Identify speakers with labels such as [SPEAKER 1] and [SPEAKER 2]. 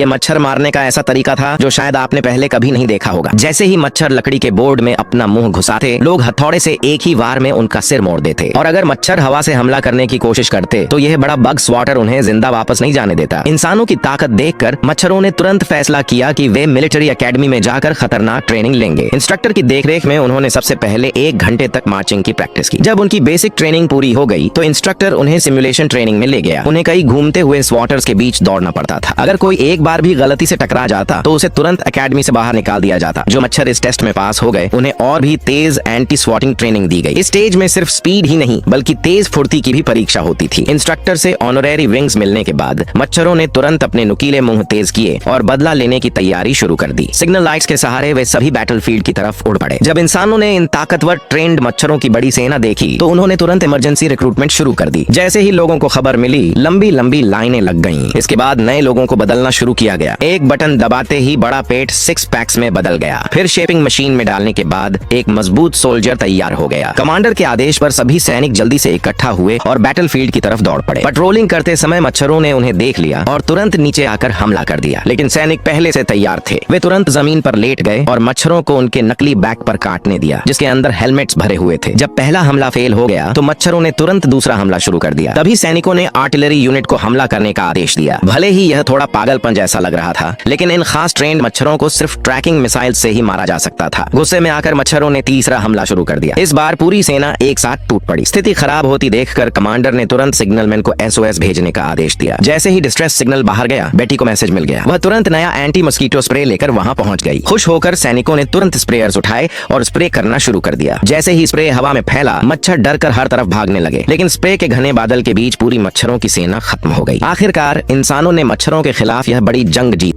[SPEAKER 1] ये मच्छर मारने का ऐसा तरीका था जो शायद आपने पहले कभी नहीं देखा होगा। जैसे ही मच्छर लकड़ी के बोर्ड में अपना मुंह घुसाते, लोग हथौड़े से एक ही वार में उनका सिर मोड़ देते। और अगर मच्छर हवा से हमला करने की कोशिश करते तो यह बड़ा बग स्वॉटर उन्हें जिंदा वापस नहीं जाने देता। इंसानों की ताकत देखकर मच्छरों ने तुरंत फैसला किया कि वे मिलिट्री एकेडमी में जाकर खतरनाक ट्रेनिंग लेंगे। इंस्ट्रक्टर की देखरेख में उन्होंने सबसे पहले 1 घंटे तक मार्चिंग की प्रैक्टिस की। जब उनकी बेसिक ट्रेनिंग पूरी हो गई तो इंस्ट्रक्टर उन्हें सिमुलेशन ट्रेनिंग में ले गया। उन्हें कई घूमते हुए स्वॉटर्स के बीच दौड़ना पड़ता था। अगर कोई एक बार भी गलती से टकरा जाता तो उसे तुरंत एकेडमी से बाहर निकाल दिया जाता। जो मच्छर इस टेस्ट में पास हो गए उन्हें और भी तेज एंटी स्वॉटिंग ट्रेनिंग दी गई। इस स्टेज में सिर्फ स्पीड ही नहीं बल्कि तेज फुर्ती की भी परीक्षा होती थी। इंस्ट्रक्टर से ऑनरेरी विंग्स मिलने के बाद मच्छरों ने तुरंत अपने नुकीले मुंह तेज किए और बदला लेने की तैयारी शुरू कर दी। सिग्नल लाइट्स के सहारे वे सभी बैटलफील्ड की तरफ उड़ पड़े। जब इंसानों ने इन ताकतवर ट्रेंड मच्छरों की बड़ी सेना देखी तो उन्होंने तुरंत इमरजेंसी रिक्रूटमेंट शुरू कर दी। जैसे ही लोगों को खबर मिली, लंबी लंबी लाइनें लग गईं। इसके बाद नए लोगों को बदलना शुरू किया गया। एक बटन दबाते ही बड़ा पेट 6 पैक्स में बदल गया। फिर शेपिंग मशीन में डालने के बाद एक मजबूत सोल्जर तैयार हो गया। कमांडर के आदेश पर सभी सैनिक जल्दी से इकट्ठा हुए और बैटलफील्ड की तरफ दौड़ पड़े। पेट्रोलिंग करते समय मच्छरों ने उन्हें देख लिया और तुरंत नीचे आकर हमला कर दिया। लेकिन सैनिक पहले से तैयार थे। वे तुरंत जमीन पर लेट गए और मच्छरों को उनके नकली बैग पर काटने दिया, जिसके अंदर हेलमेट्स भरे हुए थे। जब पहला हमला फेल हो गया तो मच्छरों ने तुरंत दूसरा हमला शुरू कर दिया। तभी सैनिकों ने आर्टिलरी यूनिट को हमला करने का आदेश दिया। भले ही यह थोड़ा पागलपन जैसा लग रहा था, लेकिन इन खास ट्रेंड मच्छरों को सिर्फ ट्रैकिंग मिसाइल से ही मारा जा सकता था। गुस्से में आकर मच्छरों ने तीसरा हमला शुरू कर दिया। इस बार पूरी सेना एक साथ टूट पड़ी। स्थिति खराब होती देखकर कमांडर ने तुरंत सिग्नलमैन को SOS भेजने का आदेश दिया। जैसे ही डिस्ट्रेस सिग्नल बाहर गया, बेटी को मैसेज मिल गया। वह तुरंत नया एंटी मस्कीटो स्प्रे लेकर वहां पहुंच गई। खुश होकर सैनिकों ने तुरंत स्प्रेयर्स उठाए और स्प्रे करना शुरू कर दिया। जैसे ही स्प्रे हवा में फैला, मच्छर डर कर हर तरफ भागने लगे। लेकिन स्प्रे के घने बादल के बीच पूरी मच्छरों की सेना खत्म हो गई। आखिरकार इंसानों ने मच्छरों के खिलाफ यह बड़ी जंग जीत